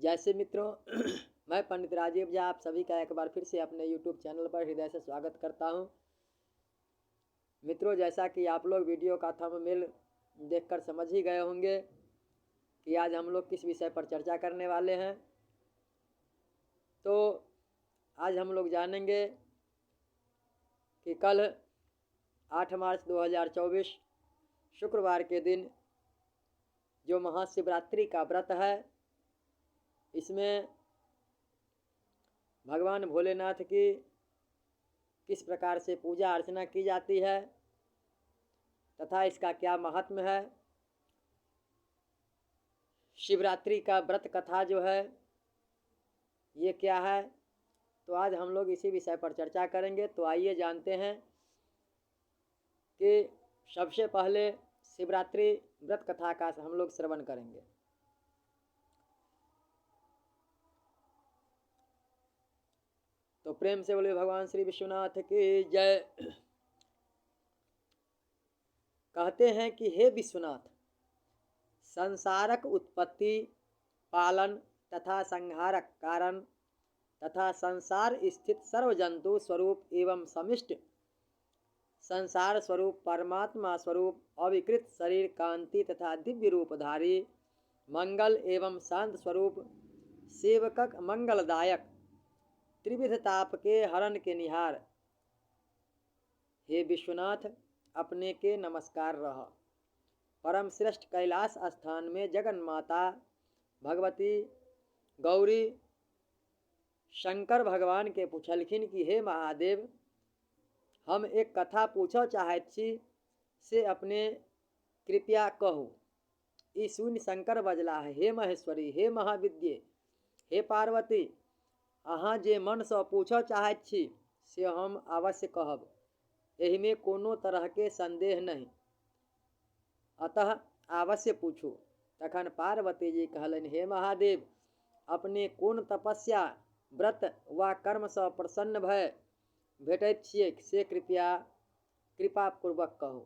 जैसे मित्रों मैं पंडित राजीव झा आप सभी का एक बार फिर से अपने YouTube चैनल पर हृदय से स्वागत करता हूं। मित्रों, जैसा कि आप लोग वीडियो का थंबनेल देखकर समझ ही गए होंगे कि आज हम लोग किस विषय पर चर्चा करने वाले हैं। तो आज हम लोग जानेंगे कि कल 8 मार्च 2024 शुक्रवार के दिन जो महाशिवरात्रि का व्रत है, इसमें भगवान भोलेनाथ की किस प्रकार से पूजा अर्चना की जाती है तथा इसका क्या महात्म्य है। शिवरात्रि का व्रत कथा जो है ये क्या है, तो आज हम लोग इसी विषय पर चर्चा करेंगे। तो आइए जानते हैं कि सबसे पहले शिवरात्रि व्रत कथा का हम लोग श्रवण करेंगे। तो प्रेम से बोले भगवान श्री विश्वनाथ की जय। कहते हैं कि हे विश्वनाथ, संसारक उत्पत्ति, पालन तथा संहारक कारण तथा संसार स्थित सर्व जंतु स्वरूप एवं समिष्ट संसार स्वरूप परमात्मा स्वरूप अविकृत शरीर कांति तथा दिव्य रूपधारी मंगल एवं शांत स्वरूप सेवकक मंगलदायक त्रिविध ताप के हरण के निहार, हे विश्वनाथ अपने के नमस्कार रह। परम श्रेष्ठ कैलाश स्थान में जगन माता भगवती गौरी शंकर भगवान के पूछलखिन कि हे महादेव, हम एक कथा पूछो चाहैत छी, से अपने कृपया कहू। ई सुनि शंकर बजला, हे महेश्वरी, हे महाविद्ये, हे पार्वती, अहाँ जे मन सँ पूछो चाहैत छी से हम अवश्य कहब। एहि में कोनो तरह के संदेह नहीं, अतः अवश्य पूछू। तखन पार्वती जी कहलनि, हे महादेव, अपने कोन तपस्या व्रत वा कर्म सँ प्रसन्न भय भेटैत छियै से कृपा पूर्वक कहू।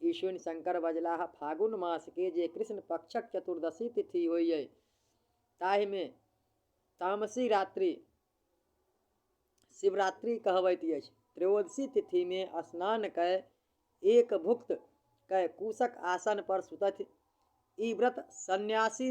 ई सुनि शंकर बजलाह, फागुन मास के जे कृष्ण पक्षक चतुर्दशी तिथि होइए ताहि में तामसी रात्रि शिवरात्रि कहबैत अछि। त्रयोदशी तिथि में स्नान कय एक भुक्त कय कुशक आसन पर सुतथि। ई व्रत सन्यासी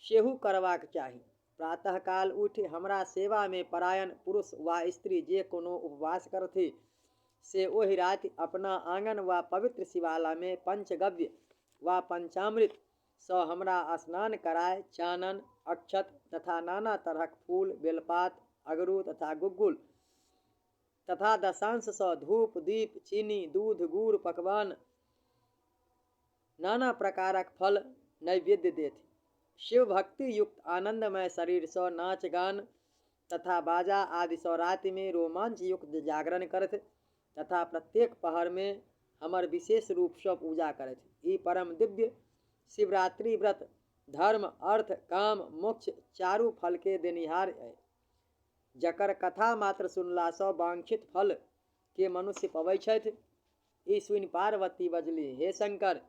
सेहु करबाक चाही। प्रातः काल उठि हमरा सेवा में परायण पुरुष वा स्त्री जे कोनो उपवास करथि से ओहि राति अपना आंगन वा पवित्र शिवाला में पंचगव्य वा पंचामृत सँ हमरा स्नान कराय चानन अक्षत तथा नाना तरहक फूल बेलपात अगरू तथा गुग्गुल तथा दशांश सँ धूप दीप चीनी दूध गुड़ पकवान नाना प्रकारक फल नैवेद्य देथि। शिव भक्ति युक्त आनंदमय शरीर सँ नाच गान तथा बाजा आदि सँ राति में रोमांच युक्त जागरण करथि तथा प्रत्येक पहर में हमर विशेष रूप सँ पूजा करथि। ई परम दिव्य शिवरात्रि व्रत धर्म अर्थ काम मोक्ष चारू फल के देनिहार है, जकर कथा मात्र सुनला सँ वांछित फल के मनुष्य पबै छथि। ई सुनि पार्वती बजली, हे शंकर,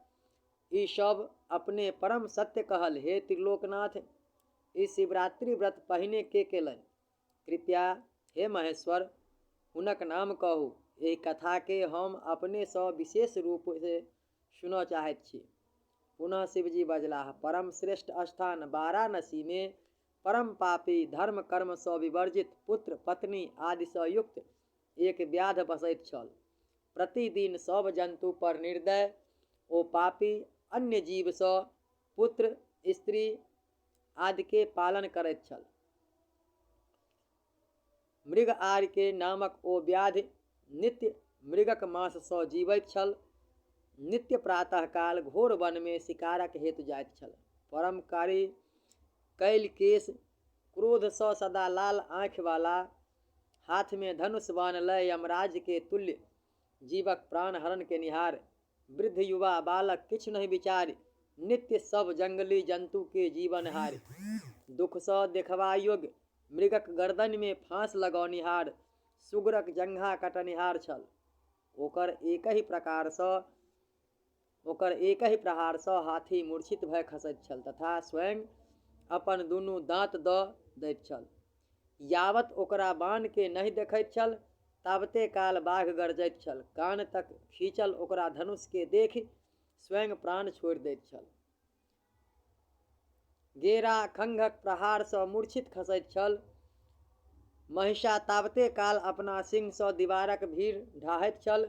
ई सब अपने परम सत्य कहल। हे त्रिलोकनाथ, ई शिवरात्रि व्रत पहिने के केलनि, कृपया हे महेश्वर हुनक नाम कहू। एहि कथा के हम अपने सँ विशेष रूप से सुनऽ चाहैत छी। पुनः शिवजी बजलाह, परम श्रेष्ठ स्थान वाराणसी में परम पापी धर्म कर्म सँ विवर्जित पुत्र पत्नी आदि सँ युक्त एक व्याध बसैत छल। प्रतिदिन सब जंतु पर निर्दय ओ पापी अन्य जीव सँ पुत्र स्त्री आदि के पालन करैत छल। मृग आर्य के नामक ओ व्याधि नित्य मृगक मांस सँ जीवैत छल। नित्य प्रातः काल घोर वन में शिकारक हेतु जाइत छल। परम कारी कैल केश, क्रोध सँ सदा लाल आँख वाला, हाथ में धनुष बाण लय यमराज के तुल्य जीवक प्राण हरण के निहार, वृद्ध युवा बालक किछु नहीं विचारि, नित्य सब जंगली जंतु के जीवन हारि, दुख सँ देखबा योग्य मृगक गर्दन में फांस लगौनिहार सुगरक जंघा कटनिहार छल। ओकर एक ही प्रहार सँ हाथी मूर्छित भय खसैत छल तथा स्वयं अपन दुनू दाँत दऽ दैत छल। यावत ओकरा बाण के नहि देखैत छल ताबते काल बाघ गरजैत छल। कान तक खींचल ओकरा धनुष के देखि स्वयं प्राण छोड़ि दैत छल। गेरा खंघक प्रहार सँ मूर्छित खसैत छल। महिषा ताबते काल अपना सिंह सँ दीवारक भीड़ ढाहैत छल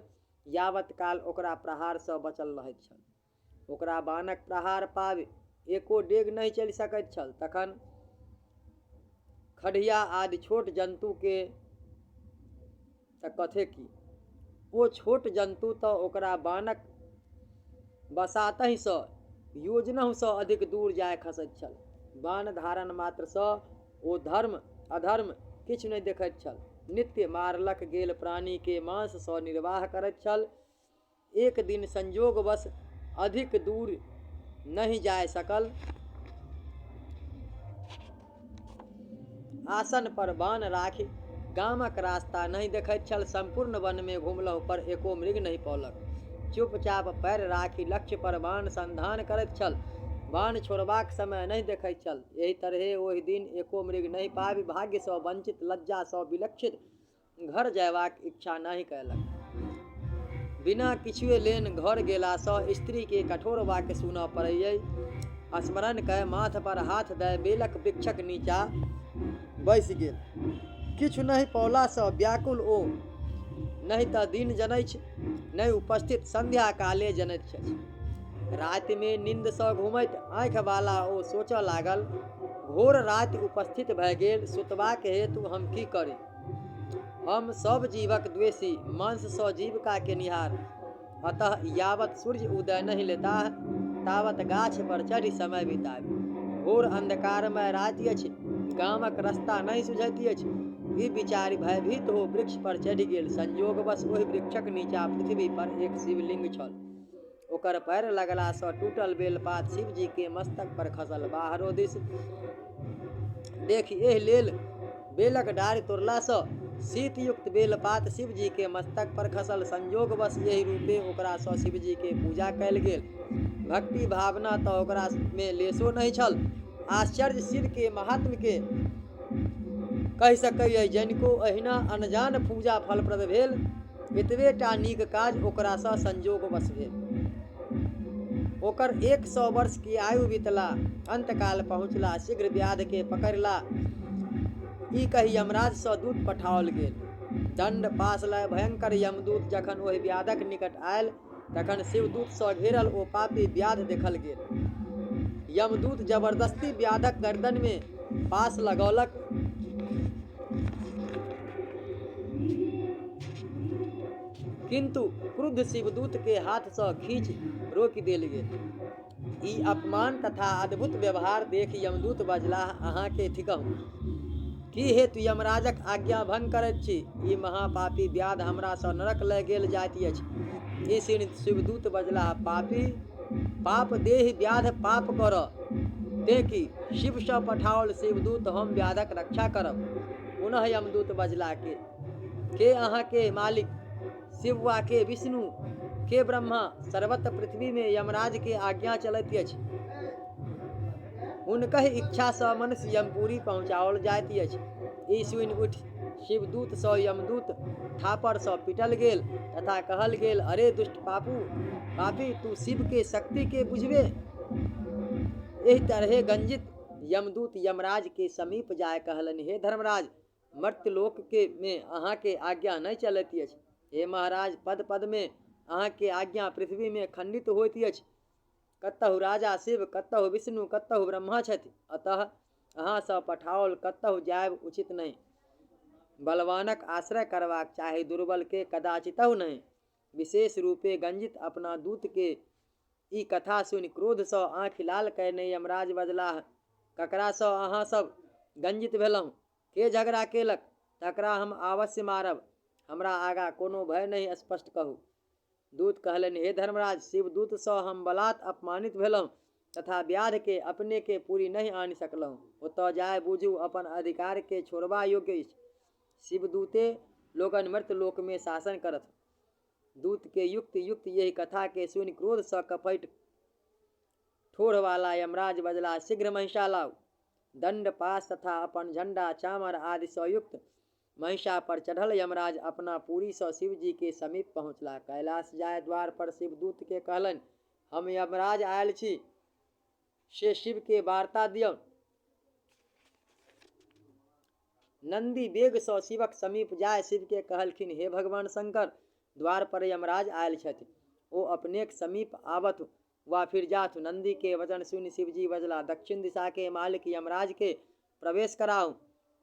यावत काल ओकरा प्रहार सँ बचल रहैत छल। ओकरा बाणक प्रहार पाबि एको डेग नहि चलि सकैत छल। तखन खढ़िया आदि छोट जन्तु के तऽ कथे की, ओ छोट जन्तु तऽ ओकरा बाणक बसातहि सँ योजनहु सँ अधिक दूर जाय खसैत छल। बाण धारण मात्र सँ ओ धर्म अधर्म किछु नहि देखैत छल। नित्य मारलक गेल प्राणी के मांस सँ निर्वाह करैत छल। एक दिन संजोगवश अधिक दूर नहि जाय सकल। आसन पर बाण राखि गामक रास्ता नहि देखैत छल। संपूर्ण वन में घुमलहुँ पर एको मृग नहि पौलक। चुपचाप पैर राखि लक्ष्य पर बाण संधान करैत छल। बाण छोड़बाक समय नहि देखैत छल। एहि तरहें ओहि दिन एको मृग नहि पाबि भाग्य सँ वंचित लज्जा सँ विलक्षित घर जयबाक इच्छा नहि कयलक। बिना किछुए लेन घर गेला सँ स्त्री के कठोर वाक्य सुनऽ पड़ैए। स्मरण कय माथ पर हाथ दय बेलक वृक्षक नीचा बैसि गेल। किछु नहि पौला सँ व्याकुल ओ नहि तऽ दिन जनैछ नहि उपस्थित संध्या काले जनैत छथि। राति में नींद सँ घूमैत आँखि वाला ओ सोचऽ लागल, घोर राति उपस्थित भए गेल, सुतबाक हेतु हम की करी। हम सब जीवक द्वेषी, मांस सँ जीविका केनिहार, अतः यावत सूर्य उदय नहीं लेताह तावत गाछ पर चढ़ि समय बिताबी। घोर अंधकारमय राति अछि, गामक रास्ता नहीं सुझैत अछि। ई विचारि भयभीत हो वृक्ष पर चढ़ि गेल। संजोगवश ओहि वृक्षक नीचा पृथ्वी पर एक शिवलिंग छल। ओकर पैर लगला सँ टूटल बेलपात शिवजी के मस्तक पर खसल। बाहरो दिस देखि एहि लेल बेलक डारि तोड़ला सँ शीतयुक्त बेलपात शिवजी के मस्तक पर खसल। संजोगवश यही रूपे ओकरा सँ शिवजी के पूजा कयल गेल। भक्ति भावना तऽ ओकरा में लेशो नहीं छल। आश्चर्य शिव के महात्म्य के कहि सकैए, जनिको अहिना अनजान पूजा फलप्रद भेल। एतबे टा नीक काज ओकरा सँ संजोगवश भेल। ओकर 100 वर्ष की आयु बीतला, अंतकाल पहुँचला, शीघ्र व्याध के पकड़ला ई कहि यमराज सँ दूत पठाओल गेल। दंड पाश लय भयंकर यमदूत जखन ओहि व्याधक निकट आयल तखन शिवदूत सँ घेरल ओ पापी व्याध देखल गेल। यमदूत जबरदस्ती व्याधक गर्दन में पाश लगौलक। किंतु क्रुद्ध शिवदूत के हाथ सँ खींचि रोकि देल गेल। ई अपमान तथा अद्भुत व्यवहार देखि यमदूत बजलाह, अहाँ के थिकहुँ की हेतु यमराजक आज्ञा भंग करैत छी। ई महापापी व्याध हमरा सँ नरक लय गेल जाइत अछि। ई सुनि शिवदूत बजलाह, पापी पाप देहि व्याध पाप करऽ। तें की शिव सँ पठाओल शिवदूत हम व्याधक रक्षा करब। पुनः यमदूत बजला, के अहाँ के मालिक, शिव वा के विष्णु, के ब्रह्मा। सर्वत्र पृथ्वी में यमराज के आज्ञा चलैत अछि। हुनकहि इच्छा सँ मनुष्य यमपुरी पहुँचाओल जाइत अछि। ई सुनि उठि शिवदूत सँ यमदूत थापर सँ पीटल गेल तथा कहल गेल, अरे दुष्ट पापी, तू शिव के शक्ति के बुझबे। एहि तरहे गंजित यमदूत यमराज के समीप जाय कहलनि, हे धर्मराज, मर्त्यलोक के में अहाँ के आज्ञा नहीं चलैत अछि। हे महाराज, पद पद में अहाँ के आज्ञा पृथ्वी में खंडित होइत अछि। कतहु राजा शिव, कतहु विष्णु, कतहु ब्रह्मा छथि। अतः अहाँ सँ पठाओल कतहु जायब उचित नहीं। बलवानक आश्रय करबाक चाही, दुर्बल के कदाचितहु नहीं। विशेष रूपे गंजित अपना दूत के ई कथा सुनि क्रोध सँ आँखि लाल कयने यमराज बजलाह, ककरा सँ अहाँ सब गंजित भेलहुँ, के झगड़ा केलक, तकरा हम अवश्य मारब। हमरा आगा कोनो भय नहीं, स्पष्ट कहू। दूत कहलनि, हे धर्मराज, शिवदूत सँ हम बलात् अपमानित भेलहुँ तथा व्याध के अपने के पूरी नहीं आनि सकलहुँ। ओतऽ जाय बूझू अपन अधिकार के छोड़बा योग्य अछि। शिवदूते लोगन मर्त्यलोक में शासन करत। दूत के युक्त यही कथा के सुनि क्रोध सँ कपैत ठोर वाला यमराज बजला, शीघ्र महिषा लाउ। दंड पास तथा अपन झंडा चामर आदि संयुक्त महिषा पर चढ़ल यमराज अपना पूरी सौ शिव जी के समीप पहुँचला। कैलाश जाय द्वार पर शिवदूत के कहलन, हम यमराज आयल छी, से शिव के वार्ता दियो। नंदी बेग सौ शिवक समीप जाय शिव के कहलखिन, हे भगवान शंकर, द्वार पर यमराज आयल छथि, ओ अपने के समीप आवत वा फिर जाथु। नंदी के वचन सुनि शिवजी बजला, दक्षिण दिशा के मालिक यमराज के प्रवेश कराऊ।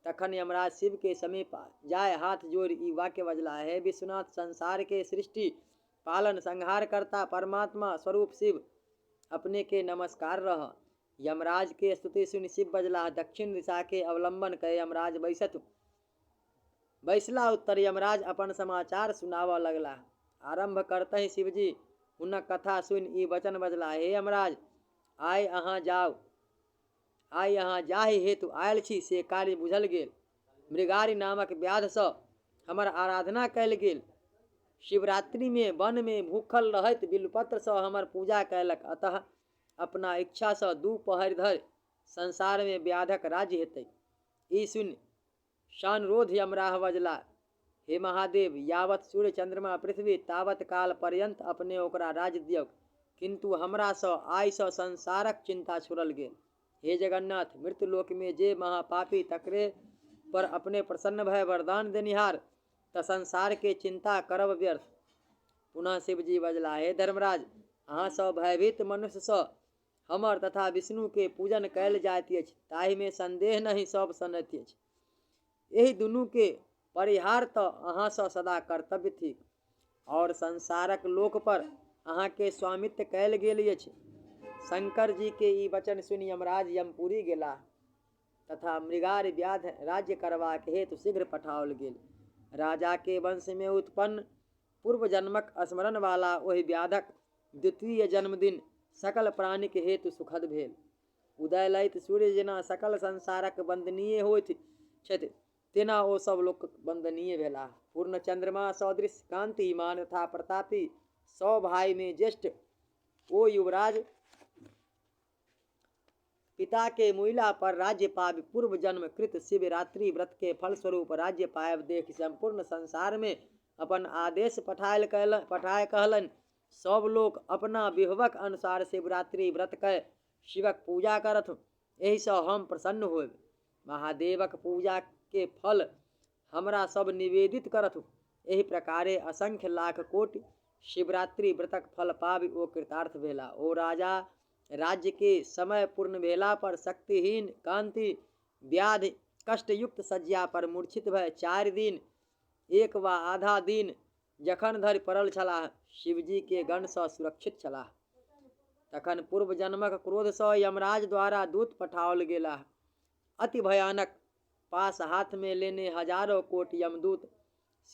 तखन यमराज शिव के समीप जाय हाथ जोड़ ई वाक्य बजला, हे विश्वनाथ, संसार के सृष्टि पालन संहार करता परमात्मा स्वरूप शिव, अपने के नमस्कार रह। यमराज के स्तुति सुनि शिव बजला, दक्षिण दिशा के अवलंबन कय यमराज बैसला। उत्तर यमराज अपन समाचार सुनावा लगला। आरंभ करते ही शिवजी हुनक कथा सुनि ई वचन बजला, हे यमराज, आइ अहाँ जाहि हेतु आयल छी से कार्य बुझल गेल। मृगारी नामक व्याध सँ हमर आराधना कयल गेल। शिवरात्रि में वन में भूखल रहैत बिल्वपत्र सँ हमर पूजा कयलक, अतः अपना इच्छा सँ 2 पहर धरि संसार में व्याधक राज्य हेतै। ई सुनि शानुरोध यमराज बजला, हे महादेव, यावत सूर्य चंद्रमा पृथ्वी तावत काल पर्यंत अपने ओकरा राज्य दियौ, किंतु हमरा सँ आइ सँ संसारक चिंता छुड़ल गेल। हे जगन्नाथ, मृत्यु लोक में जे महापापी तकरे पर अपने प्रसन्न भय वरदान देनिहार, त संसार के चिंता करब व्यर्थ। पुनः शिवजी बजला, हे धर्मराज, अहाँ सँ भयभीत मनुष्य सँ हमर तथा विष्णु के पूजन कयल जाइत अछि, ताहि में संदेह नहीं सब सनैत अछि। एहि दुनू के परिहार त अहाँ सँ सदा कर्तव्य थिक, और संसारक लोक पर अहाँ के स्वामित्व कयल गेल अछि। शंकर जी के ई वचन सुनि यमराज यमपुरी गेला तथा मृगार व्याध राज्य करबाक हेतु शीघ्र पठाओल गेल। राजा के वंश में उत्पन्न पूर्व जन्मक स्मरण वाला ओहि व्याधक द्वितीय जन्मदिन सकल प्राणी के हेतु सुखद भेल। उदय लैत सूर्य जेना सकल संसारक वंदनीय होइत छथि, तेना ओ सब लोक वंदनीय भेला। पूर्ण चंद्रमा सदृश कांतिमान तथा प्रतापी 100 भाई में ज्येष्ठ ओ युवराज पिता के मुइला पर राज्य पाबि पूर्व जन्म कृत शिवरात्रि व्रत के फल स्वरूप राज्य पायब देख संपूर्ण संसार में अपन आदेश पठाय कहलन, सब लोग अपना विभवक अनुसार शिवरात्रि व्रत कय शिवक पूजा करथ, एहि सँ हम प्रसन्न होब। महादेवक पूजा के फल हमरा सब निवेदित करथु। एहि प्रकारे असंख्य लाख कोटि शिवरात्रि व्रतक फल पाबि ओ कृतार्थ भेला। ओ राजा, राज्य के समय पूर्ण भेला पर शक्तिहीन कांति व्याध कष्टयुक्त सज्जा पर मूर्छित भय 4 दिन 1 वा आधा दिन जखन धरि पड़ल छलाह, शिवजी के गण सँ सुरक्षित छलाह। तखन पूर्व जन्मक क्रोध सँ यमराज द्वारा दूत पठाओल गेला। अति भयानक पास हाथ में लेने हजारों कोटि यमदूत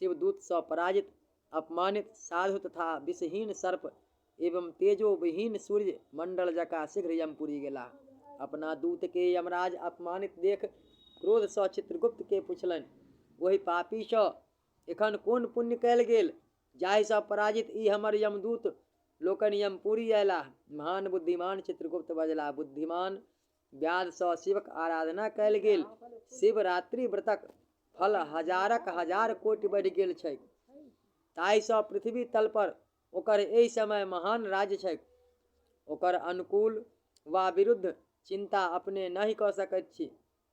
शिवदूत सँ पराजित अपमानित साधु तथा विषहीन सर्प एवं तेजो विहीन सूर्य मंडल जका शीघ्र यमपुरी गेला। अपना दूत के यमराज अपमानित देख क्रोध सँ चित्रगुप्त के पुछलन, वही पापी सँ एखन कोन पुण्य कयल गेल, जाहि सँ पराजित ई हमर यमदूत लोकन यमपुरी अयला। महान बुद्धिमान चित्रगुप्त बजला, बुद्धिमान व्याध सँ शिवक आराधना कयल गेल। शिवरात्रि व्रतक फल हजारक हजार कोटि बढ़ि गेल छैक, ताहि सँ पृथ्वी तल पर ओकर एहि समय महान राज्य छैक। ओकर अनुकूल वा विरुद्ध चिंता अपने नहीं कऽ सकैत छी।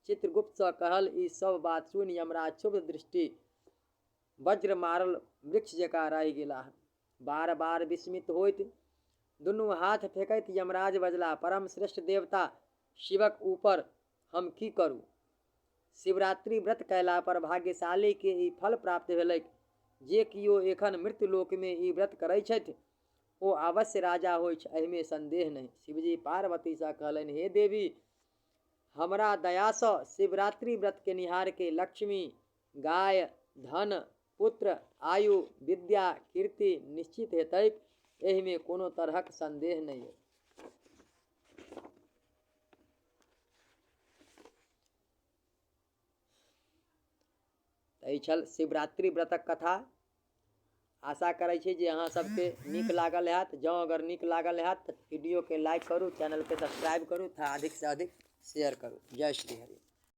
चित्रगुप्त सँ कहल ई सब बात सुनि यमराज क्षुब्ध दृष्टि वज्र मारल वृक्ष जकाँ रहि गेलाह। बार बार विस्मित होइत दुनू हाथ फेंकैत यमराज बजला, परम श्रेष्ठ देवता शिवक ऊपर हम की करू। शिवरात्रि व्रत कयला पर भाग्यशाली के ई फल प्राप्त भेलैक। जे कियो एखन मृत्यु लोक में ई व्रत करै छथि, ओ अवश्य राजा होइ छै, एहि में संदेह नहीं। शिवजी पार्वती सँ कहलनि, हे देवी, हमरा दया सँ शिवरात्रि व्रत के निहार के लक्ष्मी, गाय, धन, पुत्र, आयु, विद्या, कीर्ति निश्चित हेतैक, एहि में कोनो तरहक संदेह नहीं। तऽ छल शिवरात्रि व्रतक कथा। आशा करै छी जे अहाँ सबके नीक लागल हैत। जँ अगर नीक लागल हैत तऽ वीडियो के लाइक करू, चैनल के सब्सक्राइब करू तथा अधिक से अधिक शेयर करो। जय श्री हरि।